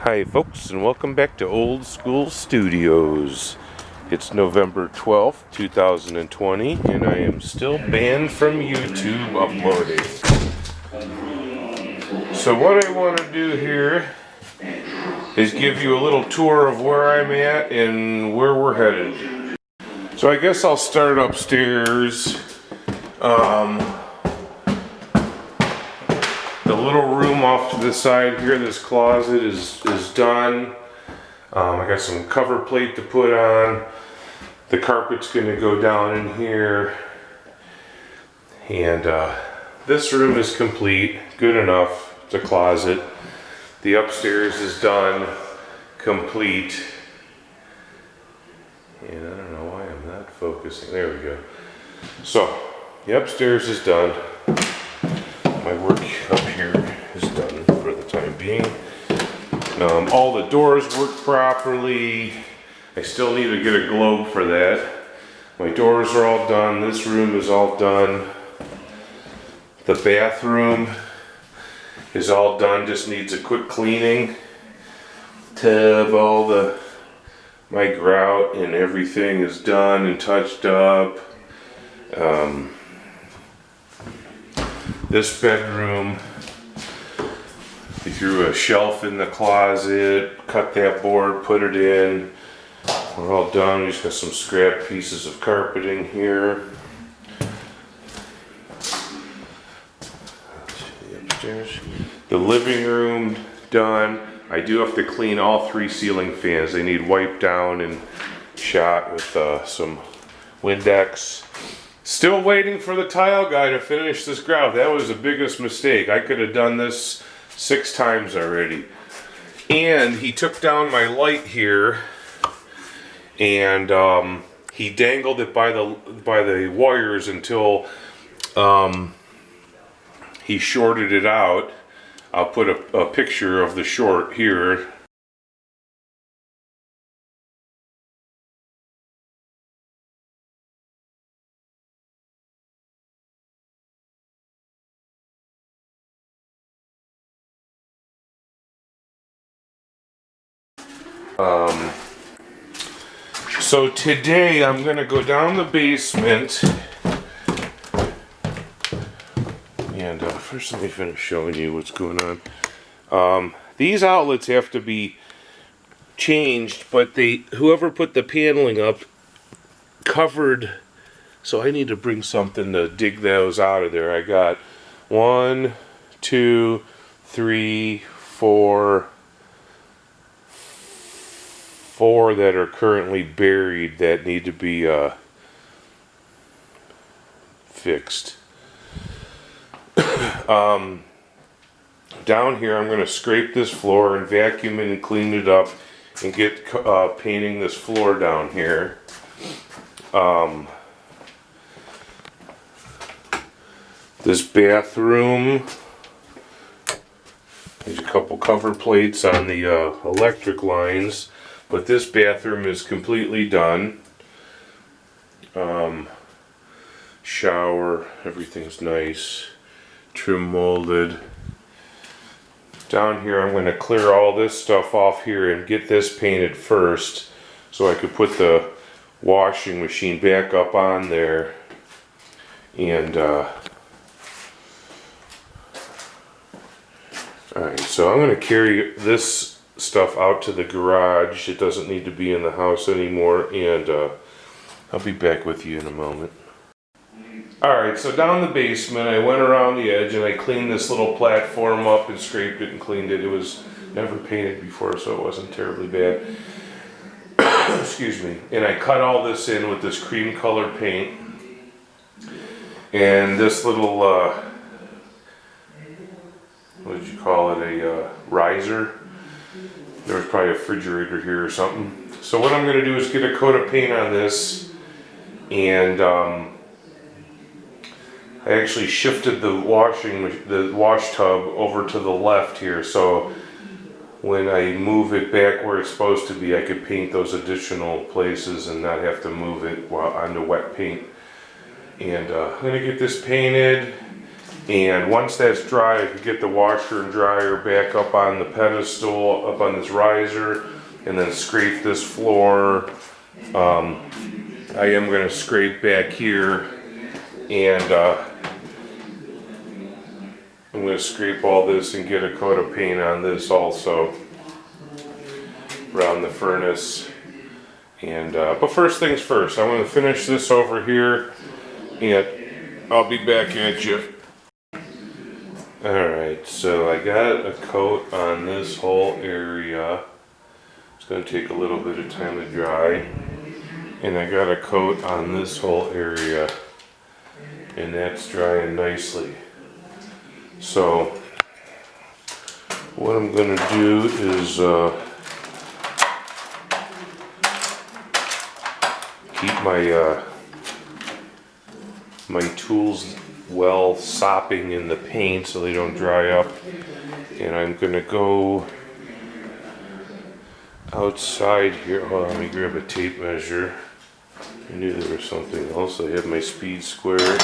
Hi folks, and welcome back to Old School Studios. It's November 12th, 2020, and I am still banned from YouTube uploading. So what I want to do here is give you a little tour of where I'm at and where we're headed. So I guess I'll start upstairs. The little room off to the side here, this closet is done. I got some cover plate to put on. The carpet's going to go down in here. And this room is complete, good enough. It's a closet. The upstairs is done, complete. And I don't know why I'm not focusing. There we go. So, the upstairs is done. My work up here is done for the time being. All the doors work properly. I still need to get a globe for that. My doors are all done. This room is all done. The bathroom is all done. Just needs a quick cleaning. Tub, my grout and everything is done and touched up. This bedroom, we threw a shelf in the closet, cut that board, put it in. We're all done. We just got some scrap pieces of carpeting here. Upstairs. The living room done. I do have to clean all 3 ceiling fans. They need wiped down and shot with some Windex. Still waiting for the tile guy to finish this grout. That was the biggest mistake. I could have done this 6 times already. And he took down my light here, and he dangled it by the wires until he shorted it out. I'll put a picture of the short here. So today I'm going to go down the basement, and first let me finish showing you what's going on. These outlets have to be changed, but whoever put the paneling up covered, so I need to bring something to dig those out of there. I got 1, 2, 3, 4 that are currently buried that need to be fixed. Down here I'm going to scrape this floor and vacuum it and clean it up and get painting this floor down here. This bathroom, there's a couple cover plates on the electric lines. But this bathroom is completely done. Shower, everything's nice. Trim molded. Down here I'm going to clear all this stuff off here and get this painted first, so I could put the washing machine back up on there. And alright, so I'm going to carry this stuff out to the garage. It doesn't need to be in the house anymore, and I'll be back with you in a moment. Alright, so down the basement I went around the edge and I cleaned this little platform up and scraped it and cleaned it. It was never painted before, so it wasn't terribly bad. Excuse me. And I cut all this in with this cream color paint, and this little what did you call it, a riser. There was probably a refrigerator here or something. So what I'm going to do is get a coat of paint on this, and I actually shifted the wash tub over to the left here, so when I move it back where it's supposed to be, I could paint those additional places and not have to move it onto wet paint. And I'm going to get this painted, And once that's dry, I can get the washer and dryer back up on the pedestal, up on this riser, and then scrape this floor. I am going to scrape back here, and I'm going to scrape all this and get a coat of paint on this also around the furnace. And but first things first, I want to finish this over here, and I'll be back at you. Alright, so I got a coat on this whole area. It's going to take a little bit of time to dry. And I got a coat on this whole area, and that's drying nicely. So what I'm going to do is keep my tools well sopping in the paint so they don't dry up. And I'm going to go outside here. Hold on, let me grab a tape measure. I knew there was something else. I have my speed square.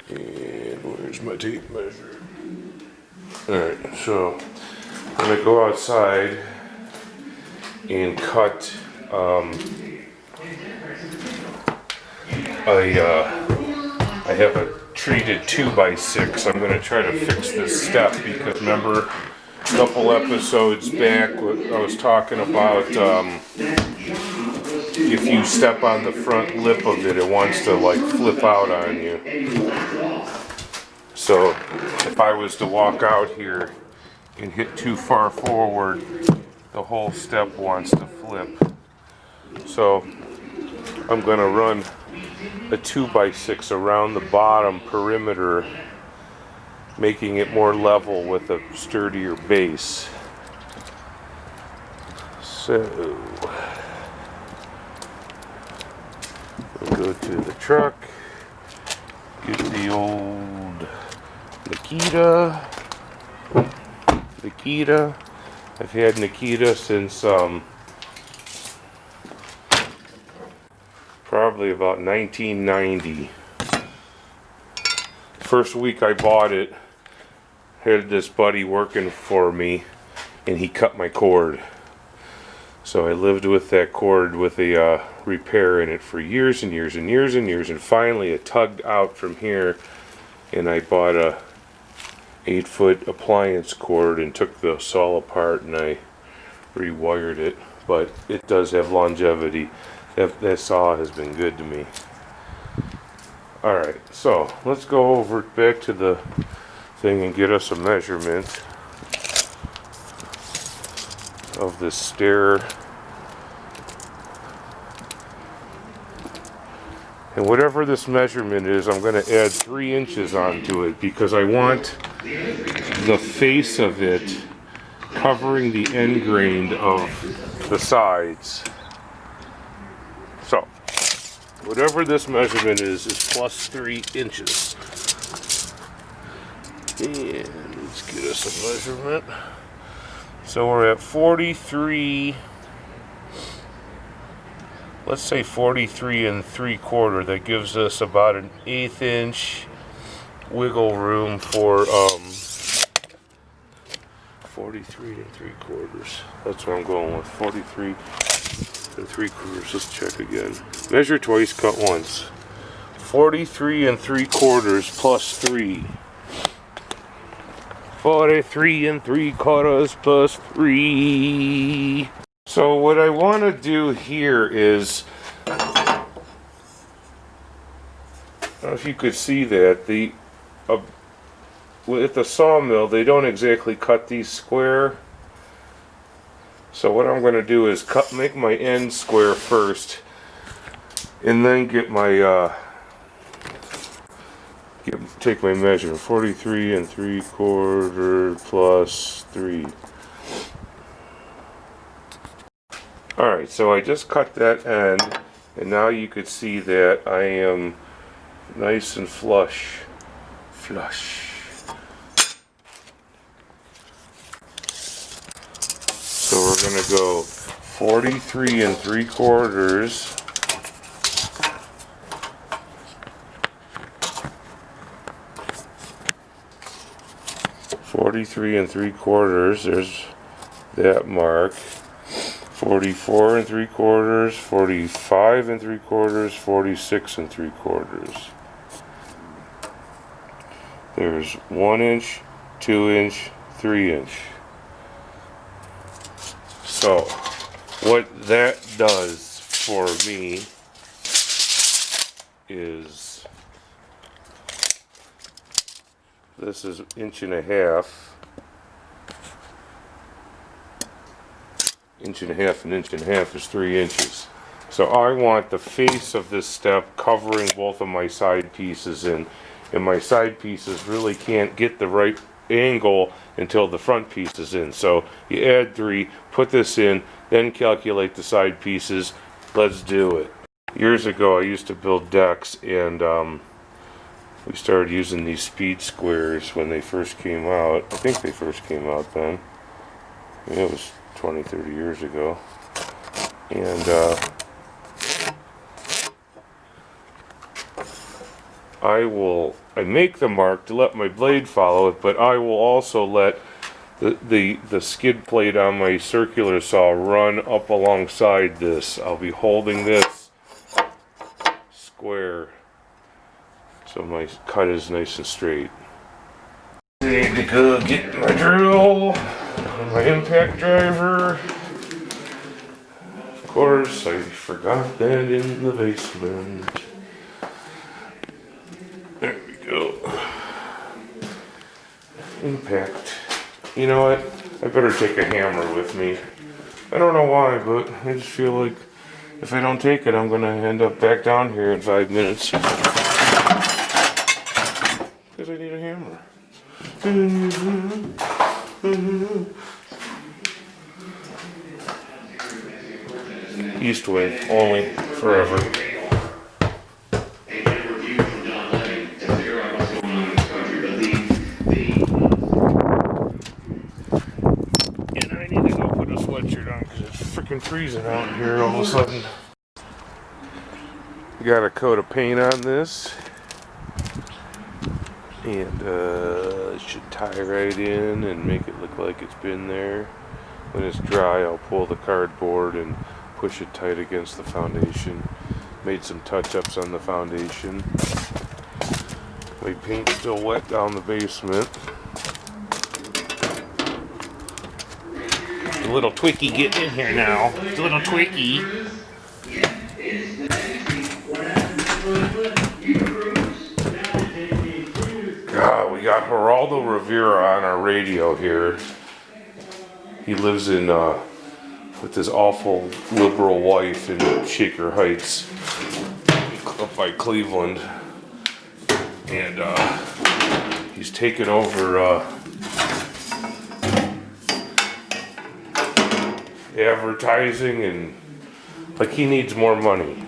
And where's my tape measure? Alright, so I'm going to go outside and cut I have a treated 2x6. I'm going to try to fix this step because remember a couple episodes back I was talking about if you step on the front lip of it, it wants to like flip out on you. So if I was to walk out here and hit too far forward, the whole step wants to flip. So I'm going to run a 2x6 around the bottom perimeter, making it more level with a sturdier base. So we'll go to the truck, get the old Nikita. I've had Nikita since probably about 1990. First week I bought it, had this buddy working for me, and he cut my cord. So I lived with that cord with a repair in it for years and years and years and years, and finally it tugged out from here, and I bought a 8-foot appliance cord and took the saw apart and I rewired it. But it does have longevity. That saw has been good to me. Alright, so let's go over back to the thing and get us a measurement of this stair. And whatever this measurement is, I'm going to add 3 inches onto it because I want the face of it covering the end grain of the sides. So, whatever this measurement is plus 3 inches. And let's get us a measurement. So we're at 43, let's say 43 3/4. That gives us about an 1/8 inch wiggle room for 43 3/4. That's what I'm going with, 43 3/4. Let's check again. Measure twice, cut once. 43 3/4 plus 3. 43 3/4 plus 3. So what I want to do here is, I don't know if you could see that, at the sawmill they don't exactly cut these square. So what I'm going to do is make my end square first, and then get my take my measurement. 43 3/4 plus 3. Alright, so I just cut that end, and now you could see that I am nice and flush. So we're going to go 43 3/4 43 3/4. There's that mark. 44 3/4, 45 3/4, 46 3/4. There's 1 inch, 2 inch, 3 inch. So what that does for me is, this is 1.5 inches. 1.5 inches is 3 inches. So I want the face of this step covering both of my side pieces in, and my side pieces really can't get the right angle until the front piece is in. So you add 3, put this in, then calculate the side pieces. Let's do it. Years ago I used to build decks, and we started using these speed squares when they first came out. I think they first came out then. I mean, it was 20-30 years ago. And I make the mark to let my blade follow it, but I will also let the skid plate on my circular saw run up alongside this. I'll be holding this square so my cut is nice and straight. I need to go get my drill, my impact driver. Of course, I forgot that in the basement. There we go. Impact. You know what? I better take a hammer with me. I don't know why, but I just feel like if I don't take it, I'm gonna end up back down here in 5 minutes. Because I need a hammer. East wind, only forever. And I need to go put a sweatshirt on because it's freaking freezing out here all of a sudden. Got a coat of paint on this. And it should tie right in and make it look like it's been there. When it's dry, I'll pull the cardboard and push it tight against the foundation. Made some touch-ups on the foundation. My paint's still wet down the basement. The little Twiki getting in here now. The little Twiki. God, we got Geraldo Rivera on our radio here. He lives in with his awful liberal wife in Shaker Heights, up by Cleveland, and he's taken over advertising, and like he needs more money.